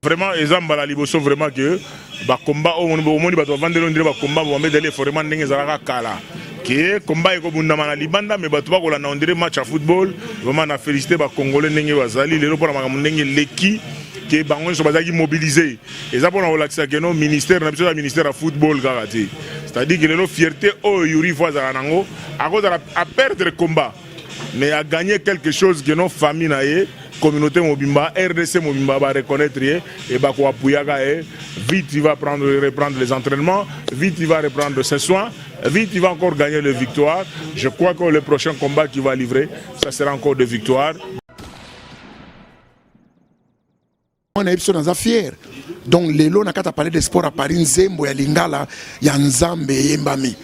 Vraiment, exemple, la liboso vraiment que ba combat au monde ba vendre le ba combat ba mettre les vraiment ndenge zalaka kala. Que combat eko bundama na libanda mais ba tuba ko la na ondire match à football vraiment na féliciter ba congolais ndenge bazali lelo pour na ndenge leki que bango so bazaki mobiliser. Et ça pour na relaxer que non ministère na biso ministère à football karaté. C'est-à-dire que lelo fierté au yuri fois za nango à perdre le combat mais à gagner quelque chose que nos familles na ye communauté mobimba RDC mobimba va reconnaître et va quoi vite il va reprendre les entraînements, vite il va reprendre ses soins, vite il va encore gagner les victoires. Je crois que le prochain combat qu'il va livrer, ça sera encore des victoires. On est fiers. Donc lelo nakata parler de sport à Paris Nzembo ya Lingala ya Nzambe Yembami.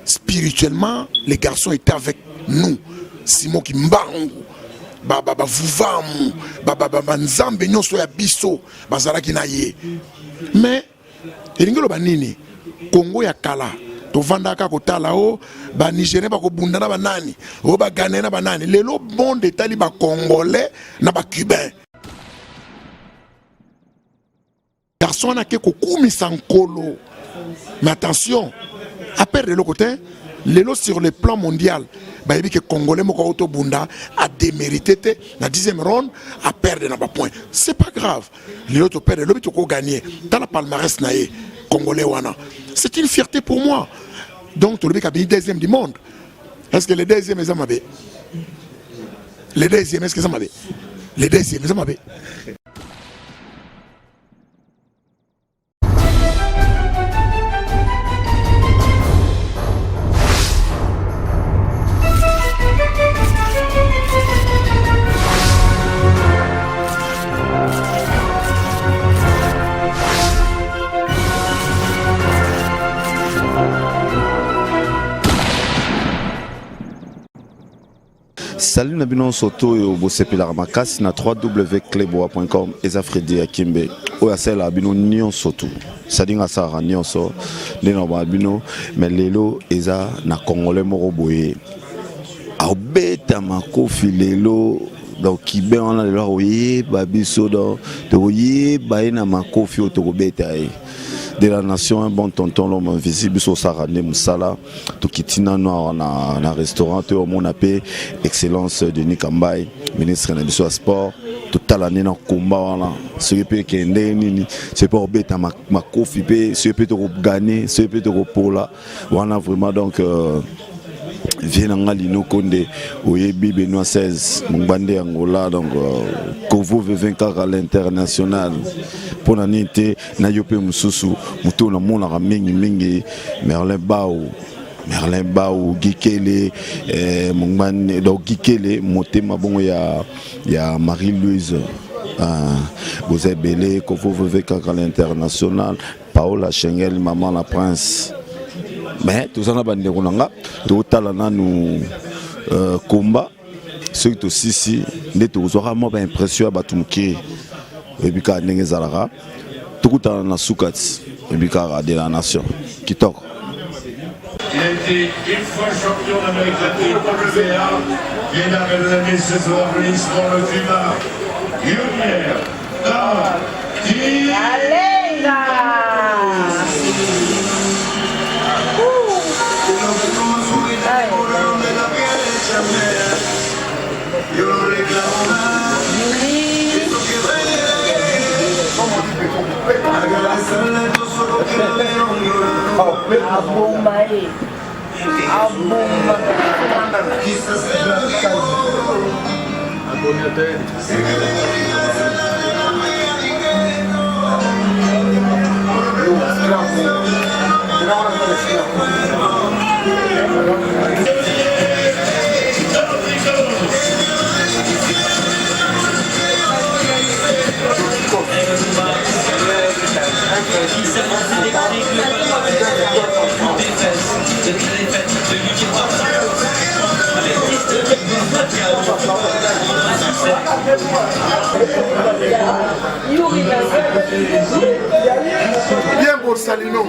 Spirituellement, les garçons étaient avec nous. Simon Kimbangu baba vuvamu baba nzambe nyonso ya biso bazalaki na ye mais elingelo banini Congo ya kala tovandaka kotala o ba Nigérien ba kobundana banani o ba Ghanéen na banani lelo monde etali ba Congolais na ba Cubain garçon na ke kokumisa nkolo mais attention à perdre le côté lelo sur le plan mondial bah que Congolais moko auto bunda a démérité la 10e ronde a perdre na ba point c'est pas grave lelo to perdre le but ko gagner dans la palmarès naé Congolais wana c'est une fierté pour moi donc to le but a bien deuxième du monde est-ce que les deuxième les amabe les deuxième est-ce que ça amabe les deuxième les amabe. Salut Nabino Soto et Bosepila Ramakasi na www.cleboa.com Eza Freddy Akimbe Oyasel Abino Nyon Soto Sadinga Sara Nyon So Neno Abino mais lelo Eza na Congolais moko boye Aubeta makofi lelo donc Kibe on a lelo oye babiso do oye baina makofi otobeta de la nation un bon tonton l'homme invisible sur Sarane Moussala tout kitina na restaurant au mon appel excellence de Nikambai ministre de sport toute l'année dans combat là ce qui peut nini c'est pour beta ma kofi pe ce peut gagner ce peut pour là on a vraiment donc Vienanga Lino Konde Oyebi Benoît 16 Mbande Angola donc Kovo veut vaincre à l'international pour l'année na yopé mususu muto na mona mingi Merlin Bao Gikele Mbande donc Gikele motema bongo ya Marie-Louise Bozé Belé Kovo veut vaincre à l'international Paola Schengel maman la prince. Mais tout ça n'a pas de ronanga, tout talana nous combat, ceux qui aussi n'est tout vraiment pas impressionné à Batumki et puis qu'à Nengezalara, tout talana na soukats et puis qu'à de la nation qui toque. Il a été une fois champion d'Amérique latine pour le VA, mesdames et messieurs, ce soir, applaudissements le climat. Lumière, yo lo reclamo Bien pour Salino.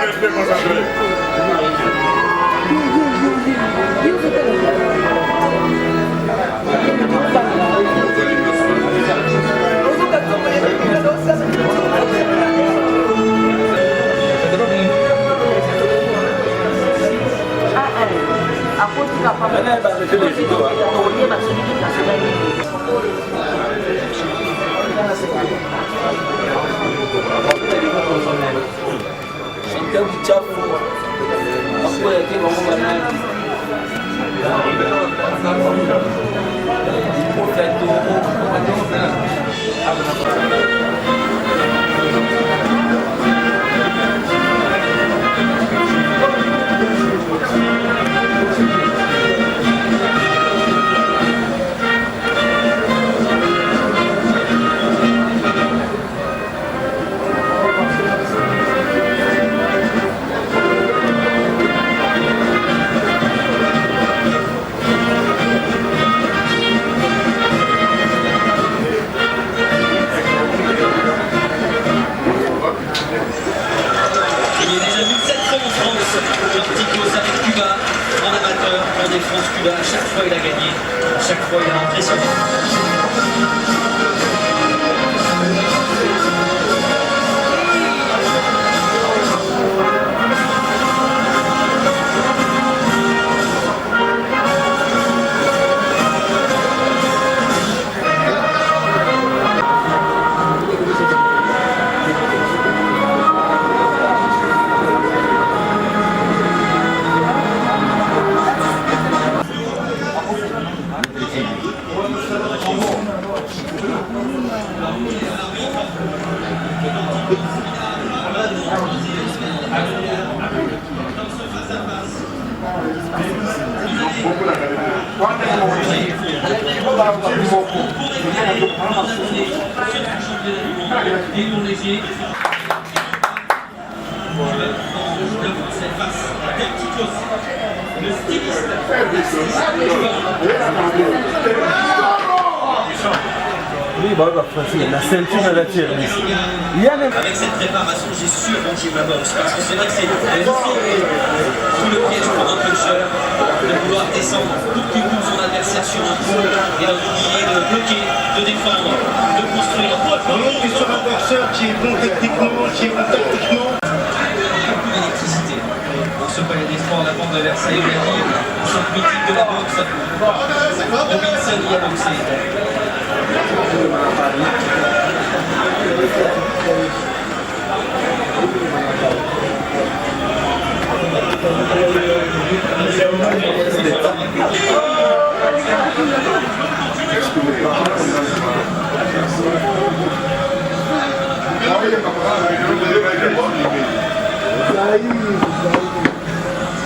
Respect France-Cuba, à chaque fois il a gagné, à chaque fois il a impressionné. Oui, bah, la ceinture elle a tiré. Avec cette préparation, j'ai surrangé ma boxe parce que c'est vrai que c'est sous le piège pour un puncher de vouloir descendre tout qui pousse son adversaire sur un coup et d'oublier de bloquer, de défendre, de construire. On est sur un boxeur qui est bon techniquement, qui est bon tactiquement. L'électricité. Pour ce palais des sports, la bande de Versailles, un choc mythique de la boxe. Robinson y a boxé.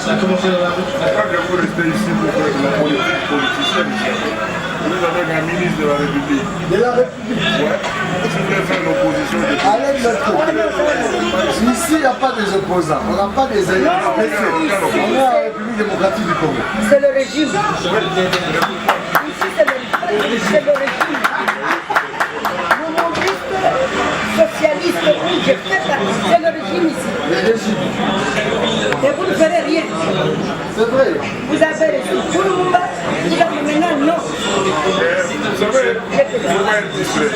Ça a commencé dans la route. Je crois que vous restez ici pour faire de la politique politicienne. Vous êtes avec un ministre de la République. De la République. Ouais. Vous voulez faire l'opposition de Allez de notre côté. Ici, il n'y a pas des opposants. On n'a pas des élections. On est à la République démocratique du Congo. C'est le régime. Ici, c'est le régime. Nous, mondialistes, socialistes, j'ai fait partie. C'est le régime ici. Le régime. Et vous ne ferez rien. C'est vrai. Vous avez reçu Boulumba, vous avez maintenant non. Vous savez, vous pouvez être discret.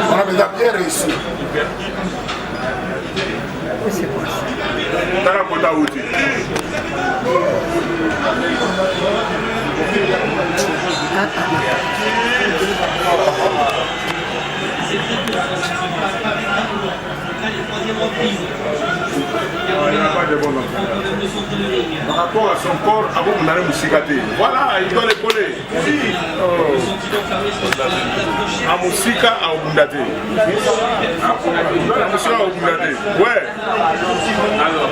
On a bien réussi. Il n'y a pas de bon rapport à son corps, voilà, il doit l'épauler. Oui. À Moussika, à Obundate. Ouais. Alors,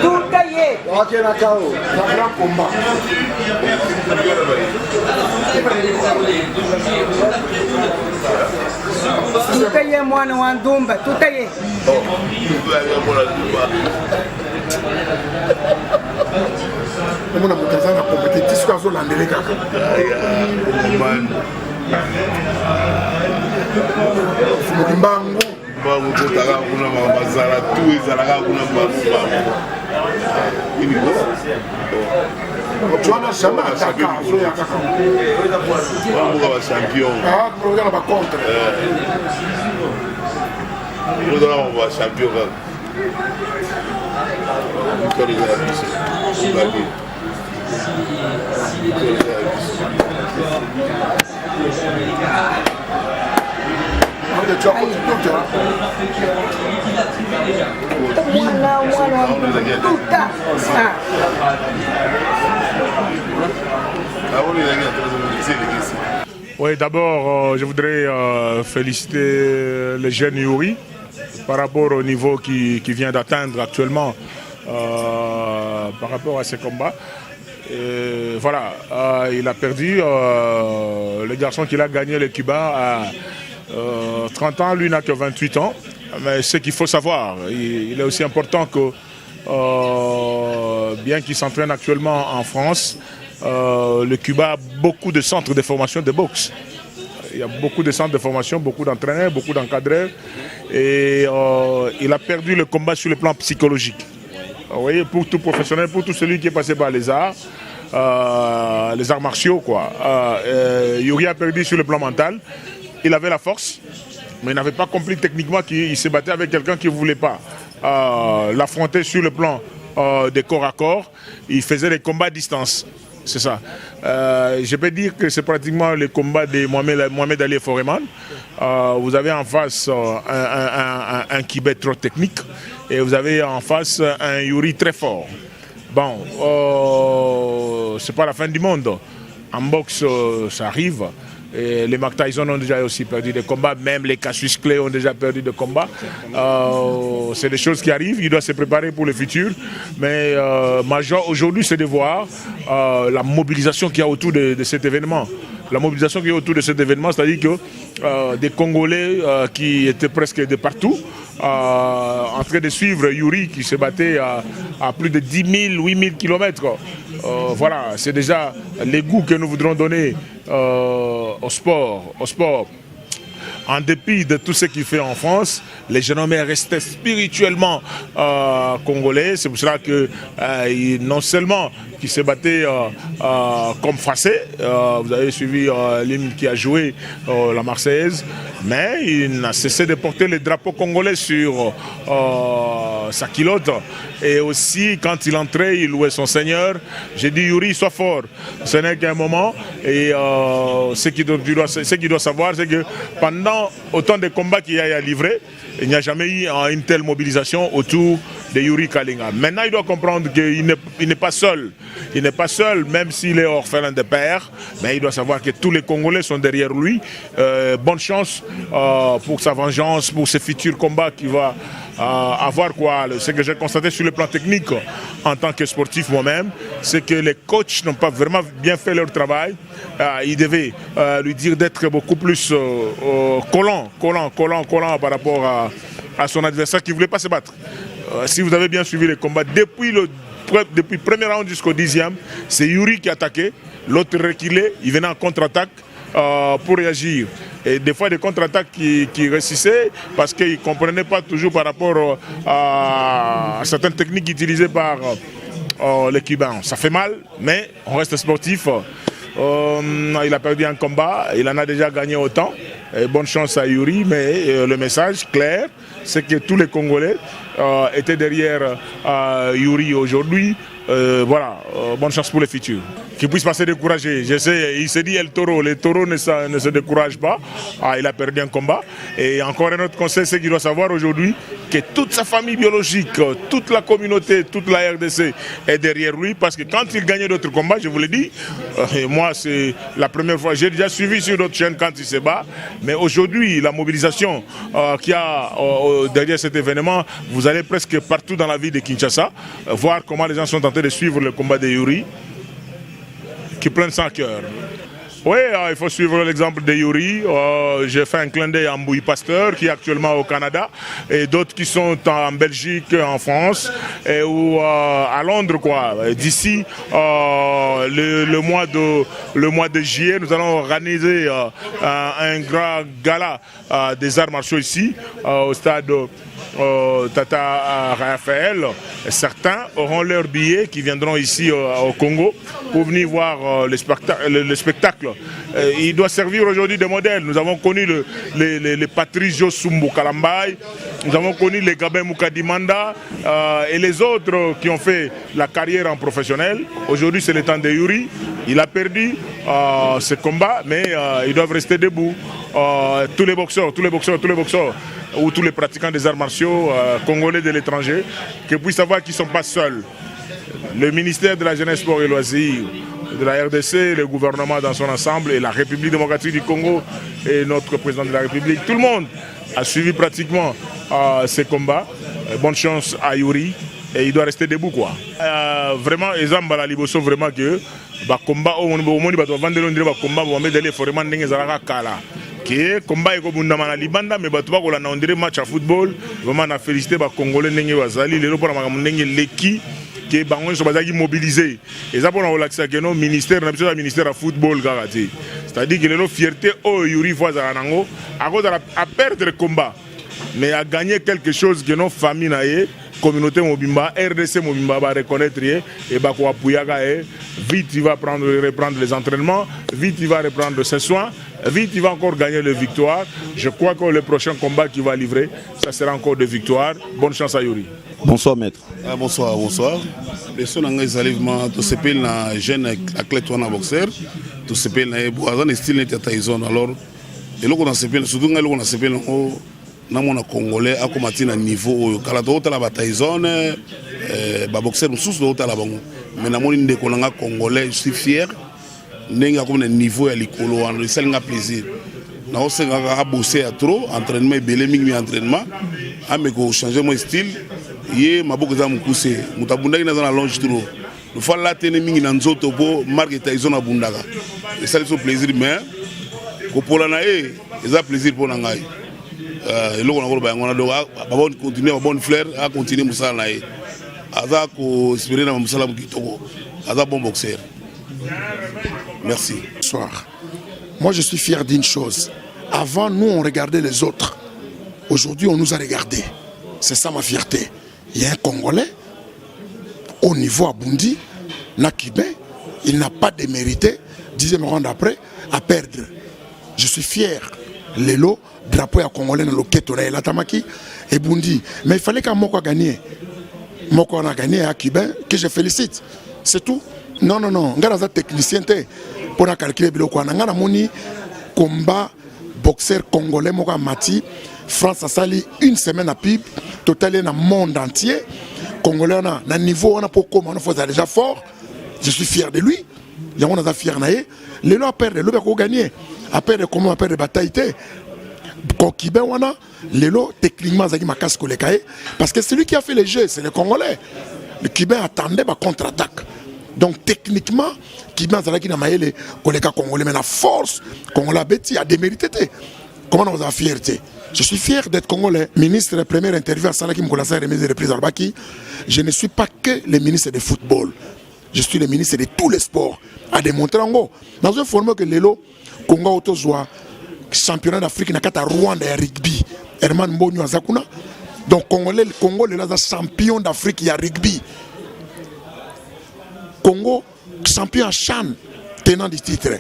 Tout taillé. Tout taillé, moi, nous en Dumba, tout taillé. omona moto aza na compétition soki azolandele kaka moki mbangu kotaka kuna bazala tu ezalaka kuna wana jamais ataka azoya kaka bamoka bachampion oza na bacontre ozala bachampion kaka victoire eza ya biso obaki victoire eza ya biso Oui, d'abord, je voudrais féliciter le jeune Yuri par rapport au niveau qu'il vient d'atteindre actuellement par rapport à ses combats. Et voilà, il a perdu. Le garçon qu'il a gagné, le Cubain, à 30 ans, lui n'a que 28 ans. Mais ce qu'il faut savoir, il est aussi important que, bien qu'il s'entraîne actuellement en France, le Cuba a beaucoup de centres de formation de boxe. Il y a beaucoup de centres de formation, beaucoup d'entraîneurs, beaucoup d'encadreurs. Et il a perdu le combat sur le plan psychologique. Vous voyez, pour tout professionnel, pour tout celui qui est passé par les arts martiaux, quoi. Yuri a perdu sur le plan mental. Il avait la force, mais il n'avait pas compris techniquement qu'il se battait avec quelqu'un qui ne voulait pas l'affronter sur le plan des corps à corps. Il faisait des combats à distance. C'est ça. Je peux dire que c'est pratiquement le combat de Mohamed Ali Foreman. Vous avez en face un Kibet trop technique et vous avez en face un Yuri très fort. Bon, c'est pas la fin du monde. En boxe, ça arrive. Et les Mark Tyson ont déjà aussi perdu des combats, même les Cassius Clay ont déjà perdu des combats. C'est des choses qui arrivent, il doit se préparer pour le futur. Mais majeur aujourd'hui, c'est de voir la mobilisation qu'il y a autour de cet événement. La mobilisation qu'il y a autour de cet événement, c'est-à-dire que des Congolais qui étaient presque de partout, en train de suivre Yuri qui se battait à plus de 10 000, 8 000 km. Voilà, c'est déjà les goûts que nous voudrons donner au sport. En dépit de tout ce qu'il fait en France, les jeunes hommes restaient spirituellement congolais. C'est pour cela que non seulement qu'il se battait comme Fassé, vous avez suivi l'hymne qui a joué la Marseillaise, mais il n'a cessé de porter le drapeau congolais sur sa culotte. Et aussi, quand il entrait, il louait son Seigneur. J'ai dit, Yuri, sois fort. Ce n'est qu'un moment. Et ce qu'il doit savoir, c'est que pendant autant de combats qu'il y a à livrer, il n'y a jamais eu une telle mobilisation autour de Yuri Kalinga. Maintenant, il doit comprendre qu'il n'est pas seul. Il n'est pas seul, même s'il est orphelin de père. Mais il doit savoir que tous les Congolais sont derrière lui. Bonne chance pour sa vengeance, pour ses futurs combats qu'il va avoir. Ce que j'ai constaté sur le plan technique en tant que sportif moi-même, c'est que les coachs n'ont pas vraiment bien fait leur travail. Ils devaient lui dire d'être beaucoup plus collant par rapport à son adversaire qui ne voulait pas se battre. Si vous avez bien suivi les combats, depuis le premier round jusqu'au 10e, c'est Yuri qui attaquait, l'autre reculait, il venait en contre-attaque pour réagir. Et des fois des contre-attaques qui réussissaient parce qu'ils ne comprenaient pas toujours par rapport à certaines techniques utilisées par les Cubains. Ça fait mal, mais on reste sportif. Il a perdu un combat, il en a déjà gagné autant. Et bonne chance à Yuri, mais le message clair, c'est que tous les Congolais étaient derrière Yuri aujourd'hui. Voilà, bonne chance pour le futur. Qu'il puisse pas se décourager. Je sais, il s'est dit le taureau ne se décourage pas. Il a perdu un combat. Et encore un autre conseil, c'est qu'il doit savoir aujourd'hui que toute sa famille biologique, toute la communauté, toute la RDC est derrière lui. Parce que quand il gagnait d'autres combats, je vous l'ai dit, moi c'est la première fois, j'ai déjà suivi sur d'autres chaînes quand il se bat. Mais aujourd'hui, la mobilisation qu'il y a derrière cet événement, vous allez presque partout dans la ville de Kinshasa, voir comment les gens sont en train de suivre le combat de Yuri, qui prennent sans cœur. Oui, il faut suivre l'exemple de Yuri. J'ai fait un clin d'œil à Mbouy Pasteur, qui est actuellement au Canada, et d'autres qui sont en Belgique, en France, ou à Londres, quoi. D'ici le mois de juillet, nous allons organiser un grand gala des arts martiaux ici, au stade Tata Raphaël. Certains auront leurs billets qui viendront ici au Congo pour venir voir le spectacle. Il doit servir aujourd'hui de modèle. Nous avons connu les Patrice Jossumbo Kalambay, nous avons connu les Gabin Moukadimanda et les autres qui ont fait la carrière en professionnel. Aujourd'hui, c'est le temps de Yuri. Il a perdu ce combat, mais ils doivent rester debout. Tous les boxeurs, ou tous les pratiquants des arts martiaux congolais de l'étranger, qu'ils puissent savoir qu'ils ne sont pas seuls. Le ministère de la Jeunesse, Sport et Loisirs, de la RDC, le gouvernement dans son ensemble et la République démocratique du Congo et notre président de la République, tout le monde a suivi pratiquement ces combats. Bonne chance à Yuri et il doit rester debout, quoi. Vraiment, exemple à la Liboso, vraiment que combat au monde va vendre le combat va mettre les forêts mandingues à kala. Que combat eko bundama na libanda mais batu bakola na ondire match à football vraiment na féliciter ba congolais ndenge bazali lelo pona makambo ndenge leki que bango so bazaki mobiliser et ça pona relaxer que non ministère na biso ya ministère à football kagati c'est-à-dire que lelo fierté o Yuri Foza nango à perdre le combat mais à gagner quelque chose que nos familles na ye communauté mobimba RDC mobimba va reconnaître et ba ko apuyaka vite il va reprendre les entraînements, vite il va reprendre ses soins, vite il va encore gagner les victoires. Je crois que le prochain combat qu'il va livrer, ça sera encore des victoires. Bonne chance à Yuri. Bonsoir maître. Bonsoir, bonsoir. Les gens tout se payent na jeune athlète ou boxeur, tout se payent na style net Tyson alors et là on se payent surtout on se payent na mona congolais a combattu na niveau kala to tala ba Tyson ba boxeur mususu to tala bango mais na moni ndeko nanga congolais je suis fier nenga comme na niveau ya likolo en ça nga plaisir na osenga ka bosser à trop entraînement belé mingi entraînement ameko changer mon style ye maboko za mukuse mutabundaki na za longe trop le fois là tene mingi na nzoto po marque Tyson abundaka et ça c'est plaisir mais ko pola na eza plaisir pour ngai et là on a donc continuer bonne fleur à continuer musala na aza ko espérer na musala kitoko aza bon boxeur. Merci. Bonsoir. Moi je suis fier d'une chose. Avant nous on regardait les autres. Aujourd'hui on nous a regardé. C'est ça ma fierté. Il y a un Congolais au niveau à Bundi, Nakibé, il n'a pas démérité, 10e round après, à perdre. Je suis fier. Lelo, drapeau à Congolais dans le Ketora et Latamaki et Bundi. Mais il fallait qu'un Moko a gagné. Moko a gagné à Kibé, que je félicite. C'est tout. Non, non, non. On a un technicien pour calculer le quoi. On a moni combat boxeur congolais Moko Mati. France a sali une semaine à PIB. Total dans le monde entier. Congolais on a niveau on a pour comment on faisait déjà fort. Je suis fier de lui. Il y a on a fier naé. Les lois perdent, le bec gagné. À perdre comment on perd de bataille. Kokibé on a les lois techniquement zaki makas kolekaé parce que celui qui a fait les jeux c'est le Congolais. Le Kibé attendait ma contre-attaque. Donc techniquement Kibé zaki na maele koleka Congolais mais la force Congolais bêti a démérité. Comment on a fierté? Je suis fier d'être Congolais. Ministre, première interview à Salaki Mkolasa remise de reprise Arbaki. Je ne suis pas que le ministre de football. Je suis le ministre de tous les sports. À démontrer en gros. Dans un format que Lelo, Congo Autozoa, championnat d'Afrique, n'a qu'à Rwanda et rugby. Herman Mbonyo Azakuna. Donc Congo est champion d'Afrique et rugby. Congo champion Chan tenant du titre.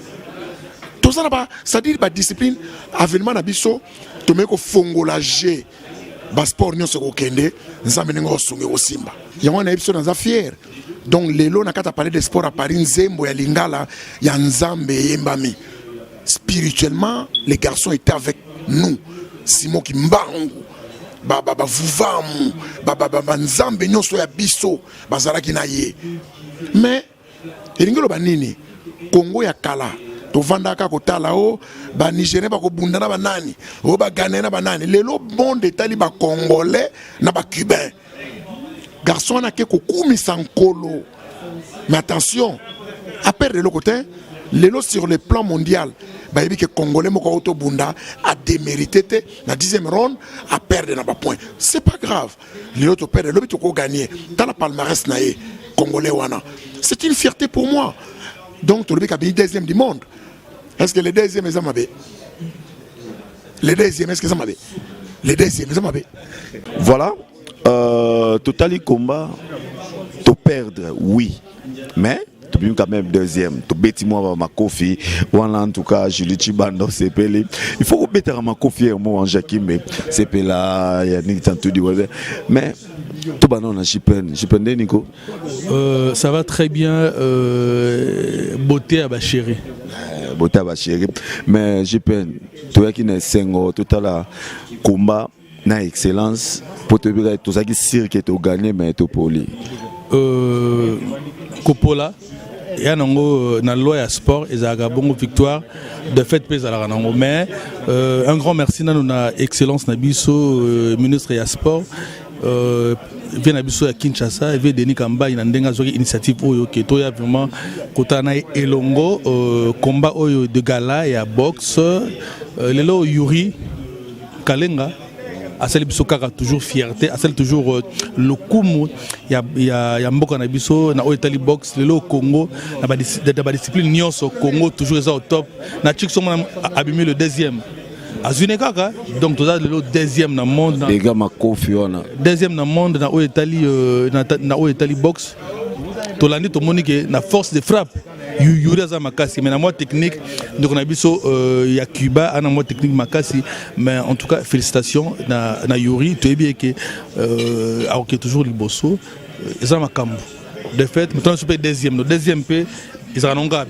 Tout ça là-bas, c'est-à-dire la discipline, avènement Nabiso, tu mets que Fongola G, sport nyonso ko kende, nzambe ngo sunge ko Simba. Yango na episode dans fier. Donc lelo na kata parler de sport à Paris nzembo ya lingala ya nzambe yembami. Spirituellement, les garçons étaient avec nous. Simon qui mbangu, vuvamu, nzambe nyonso ya biso, bazalaki na ye. Mais elingelo banini, Congo ya kala. Tovandaka kotala o ba Nigérien ba ko bundana ba nani o ba Ghanéen ba nani lelo bon détail ba congolais na ba cubain garçon na ke ko kumisa nkolo. Mais attention à perdre le côté lelo sur le plan mondial ba yebi que congolais moko auto bunda a démérité na 10e round à perdre na ba point. C'est pas grave, lelo to perdre le to ko gagner dans la palmarès na ye congolais wana. C'est une fierté pour moi. Donc tu le bec a bien deuxième du monde. Est-ce que les deuxièmes sont mabé? Les deuxièmes, est-ce que sont mabé? Les deuxièmes sont mabé. Voilà, total combat, tu perdre, oui, mais tu peux quand même deuxième. Tu bêtis moi ma Kofi, voilà en tout cas Julie Chibando c'est pelé. Il faut que tu ma Kofi et moi en Jacquim, c'est pelé, il y a ni tant tout dit mais tout banon na Chipen Nico. Ça va très bien, beauté à Bachiri. Beauté à Bachiri, mais Chipen, tu as qui n'est sengo, tout à la combat na excellence pour te dire tout ça qui cirque et tu gagner mais tu poli. Coppola. Il y a une loi à sport et ça a une victoire de fait pèse à la ranango. Mais un grand merci à notre excellence Nabiso, ministre de sport. Vient Nabiso à Kinshasa, vient Denis Kamba, il y a une initiative qui est vraiment Kotana Elongo, combat de gala et à boxe. Lelo Yuri Kalenga. À celle qui a toujours fierté, à celle toujours le coup, il y a beaucoup de biso na Italie box, le Congo, la discipline nyonso Congo toujours au top. Na Tchik sont abîmé le deuxième. À Zunekaka, donc tout ça le deuxième dans le monde. Les gars ma confiance. Deuxième dans le monde na Italie box. Tolandi to monique na force de frappe. Yuri aza makasi mais na moi technique donc on a biso il y a Cuba ana moi technique makasi mais en tout cas félicitations na Yuri tu es bien que ok toujours liboso eza makambo de fait maintenant super deuxième le deuxième p ils en ont bien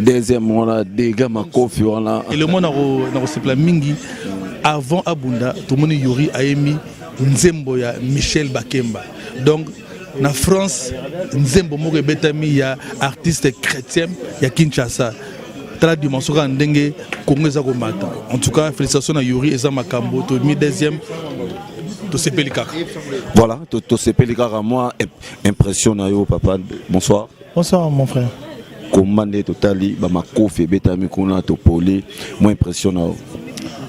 deuxième on a des gars ma confiance et le monde na se pla mingi avant Abunda tout le monde Yuri a émis nzembo ya Michel Bakemba donc na France, nzembo moko betami ya artiste chrétien ya Kinshasa. Tala dimension ka ndenge Congo za ko mata. En tout cas, félicitations à Yuri et Makambo to mi deuxième to Sepelika. Voilà, to Sepelika moi impression na yo papa. Bonsoir. Bonsoir mon frère. Commandé totali ba makofi betami kuna to poli, moi impression na yo.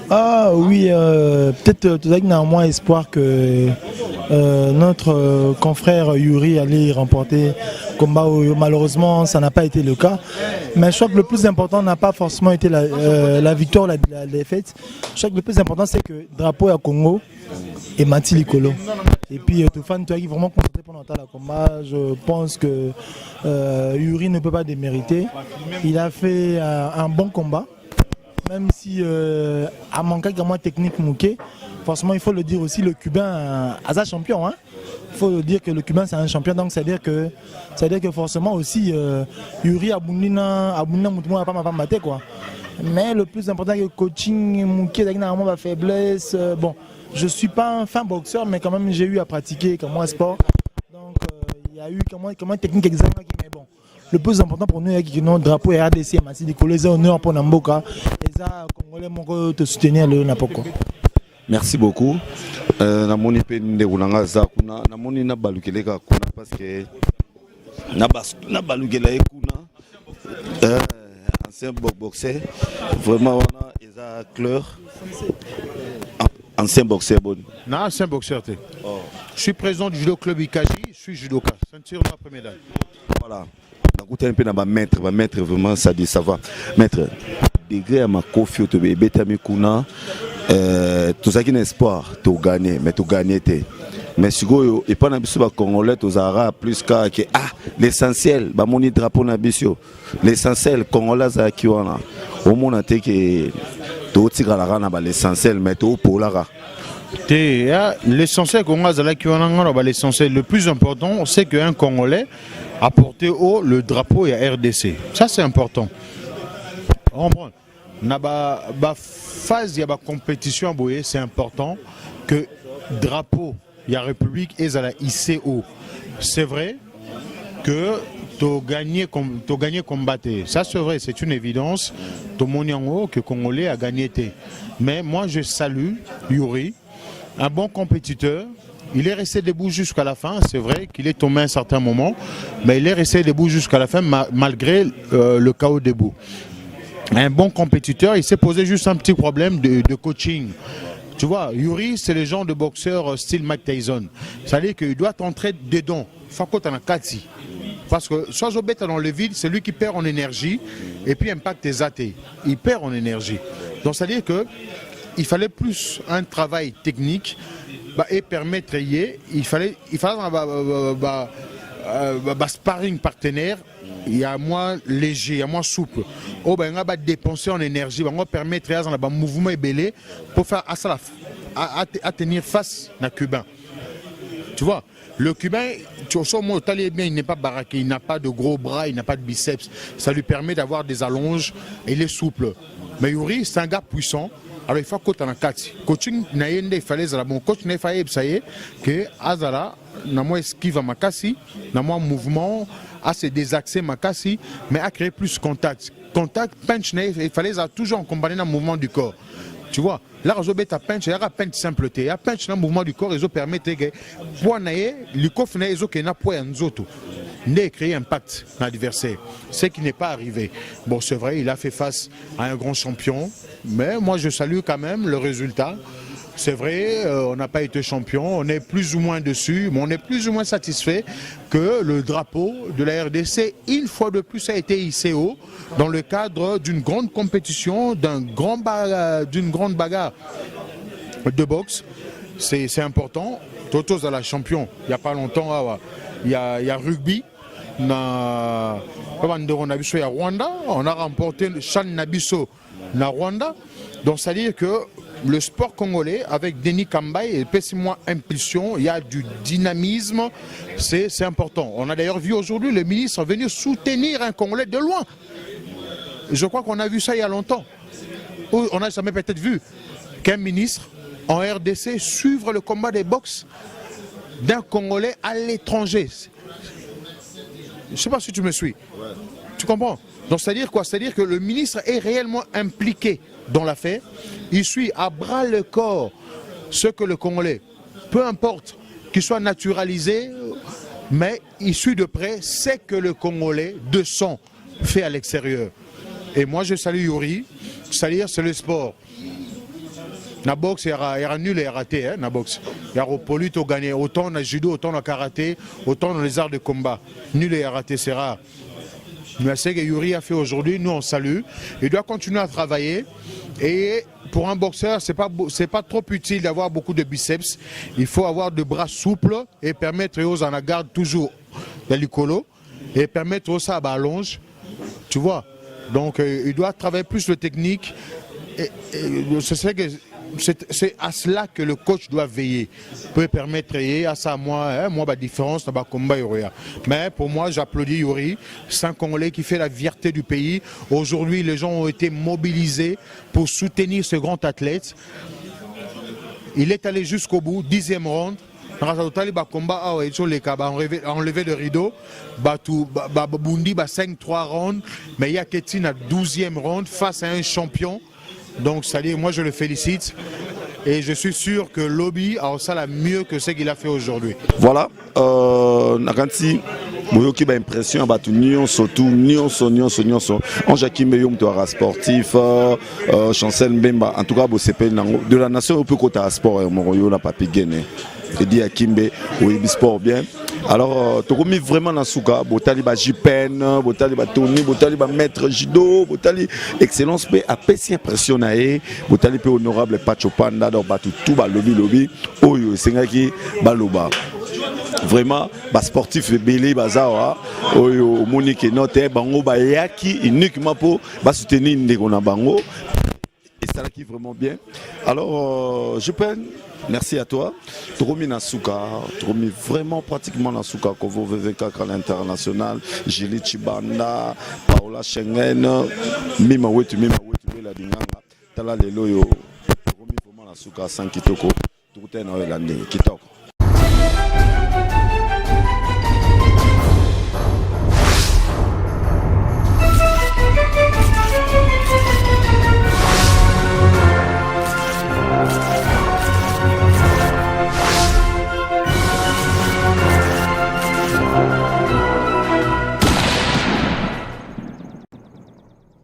Ah oui, peut-être tout à l'heure moins espoir que notre confrère Yuri allait remporter le combat. Malheureusement, ça n'a pas été le cas. Mais je crois que le plus important n'a pas forcément été la victoire ou la défaite. Je crois que le plus important, c'est que le drapeau à Congo est Mati Likolo. Et puis, tout fan, tu as vraiment constaté pendant le combat. Je pense que Yuri ne peut pas démériter. Il a fait un bon combat. Même si à manquer de moins technique mouquet, forcément il faut le dire aussi, le Cubain est un champion. Hein. Il faut dire que le Cubain c'est un champion, donc c'est-à-dire que forcément aussi Yuri Abundina Moutoumou n'a pas maté quoi. Mais le plus important c'est que le coaching mouquet a ma faiblesse. Bon, je suis pas un fin boxeur, mais quand même j'ai eu à pratiquer comme moi sport. Donc il y a eu comment une technique exactement qui mais bon. Le plus important pour nous est que notre drapeau est RDC, Massi Dikolo, les honneurs pour Namboka, et ça, Congolais, mon te soutenir le Napoko. Merci beaucoup. Namoni pende ulanga za kuna namoni na balukeleka kuna parce que na balukela kuna ancien boxeur vraiment on a eza Claire ancien boxeur bon. Non, ancien boxeur t'es. Oh. Je suis président du judo club Ikaji, je suis judoka, ceinture noire première médaille. Voilà. Un peu dans maître vraiment ça dit ça va maître degré à ma confiance to bébé tamikuna tout ça qui n'est espoir to gagner mais to gagner mais sikoyo et pas na biso ba congolais tozara plus ka que l'essentiel ba moni drapeau na biso l'essentiel congolais za ki wana au monde te que to tigala na ba l'essentiel mais to polara. L'essentiel l'essentiel le plus important, c'est qu'un Congolais a porté haut le drapeau et à RDC. Ça, c'est important. On prend. Dans la phase de la compétition, c'est important que le drapeau de la République est à la ICO. C'est vrai que tu as gagné combattre. Ça, c'est vrai, c'est une évidence. Tout le monde que le Congolais a gagné. Mais moi, je salue Yuri. Un bon compétiteur, il est resté debout jusqu'à la fin. C'est vrai qu'il est tombé à un certain moment, mais il est resté debout jusqu'à la fin malgré le chaos debout. Un bon compétiteur, il s'est posé juste un petit problème de coaching. Tu vois, Yuri, c'est le genre de boxeur style Mike Tyson. C'est-à-dire qu'il doit entrer dedans. Parce que soit je bête dans le vide, c'est lui qui perd en énergie et puis impacte tes athées. Il perd en énergie. Donc c'est-à-dire que il fallait plus un travail technique et permettre, il fallait un sparring partenaire, il y a moins léger, il y a moins souple. On va dépenser en énergie, on va permettre un mouvement ébélé pour faire à tenir face à Cubain. Tu vois, le Cubain, il n'est pas baraqué, il n'a pas de gros bras, il n'a pas de biceps. Ça lui permet d'avoir des allonges et il est souple. Mais Yuri, c'est un gars puissant. Alors il faut que tu aies un coaching, il fallait bon coach, il fallait que Azara, n'a moins esquive à Makassi, n'a moins mouvement, à se désaxer Makassi, mais à créer plus contact. Contact, punch, il fallait toujours accompagner un mouvement du corps. Tu vois, là, on a punch, il y a punch simpleté, il y a punch dans le mouvement du corps, ils permet que le corps n'a pas de créer impact dans l'adversaire, ce qui n'est pas arrivé. Bon, c'est vrai, il a fait face à un grand champion, mais moi je salue quand même le résultat. C'est vrai, on n'a pas été champion, on est plus ou moins dessus, mais on est plus ou moins satisfait que le drapeau de la RDC, une fois de plus, a été hissé haut dans le cadre d'une grande compétition, d'une grande bagarre de boxe. C'est important. Totos à la champion, il n'y a pas longtemps, il y a rugby. On a Rwanda, on a remporté le Chan Nabiso na Rwanda. Donc c'est-à-dire que le sport congolais avec Denis Kambaye et Pessimoi Impulsion, il y a du dynamisme, c'est important. On a d'ailleurs vu aujourd'hui le ministre venir soutenir un Congolais de loin. Je crois qu'on a vu ça il y a longtemps. On n'a jamais peut-être vu qu'un ministre en RDC suivre le combat des boxe d'un Congolais à l'étranger. Je ne sais pas si tu me suis. Ouais. Tu comprends? Donc c'est-à-dire quoi? C'est-à-dire que le ministre est réellement impliqué dans l'affaire. Il suit à bras le corps ce que le Congolais, peu importe qu'il soit naturalisé, mais il suit de près ce que le Congolais de sang fait à l'extérieur. Et moi je salue Yuri, c'est-à-dire c'est le sport. La boxe, il y a nul et raté, hein, la boxe. Il y a poli, tu as gagné. Autant dans le judo, autant dans le karaté, autant dans les arts de combat. Nul et raté, c'est rare. Mais c'est ce que Yuri a fait aujourd'hui, nous on salue. Il doit continuer à travailler. Et pour un boxeur, c'est pas trop utile d'avoir beaucoup de biceps. Il faut avoir des bras souples et permettre aux en garde toujours dans le colo et permettre aux à allonge. Tu vois. Donc il doit travailler plus le technique. C'est à cela que le coach doit veiller. Peut permettre à ça, moi, la différence dans le combat. Mais pour moi, j'applaudis Yuri. C'est un Congolais qui fait la fierté du pays. Aujourd'hui, les gens ont été mobilisés pour soutenir ce grand athlète. Il est allé jusqu'au bout, 10e round. Enlevé le rideau, Bundi 5-3 rounds, mais il y a Ketine à 12e round face à un champion. Donc, c'est-à-dire, moi je le félicite et je suis sûr que Lobby a ça la mieux que ce qu'il a fait aujourd'hui. Voilà, Nakanti, Moyoki ba impression ba tout nyonso on Jacquim Beyom to sportif, Chancel Mbemba, en tout cas bo CP de la nation au peu côté sport Moroyo na papi gagné. Eddie Akimbe au sport bien. Alors tu remis vraiment dans souka botali ba jipen botali ba toni botali ba maître judo botali excellence pe apesi impression na e botali pe honorable Pacho Panda dans batu tout ba lobby oyo sengaki baloba vraiment ba sportif belé bazawa oyo monique note bango ba yaki uniquement pour ba soutenir ndeko na bango et ça qui vraiment bien. Alors je peine. Merci à toi. Tromi Nasuka, Tromi vraiment pratiquement Nasuka, Kovo VVK à l'international, Jili Chibanda, Paola Schengen, Mima Wetu la Dinganga, Tala Leloyo, Tromi vraiment Nasuka, Sankitoko, tout est dans l'année, Kitoko.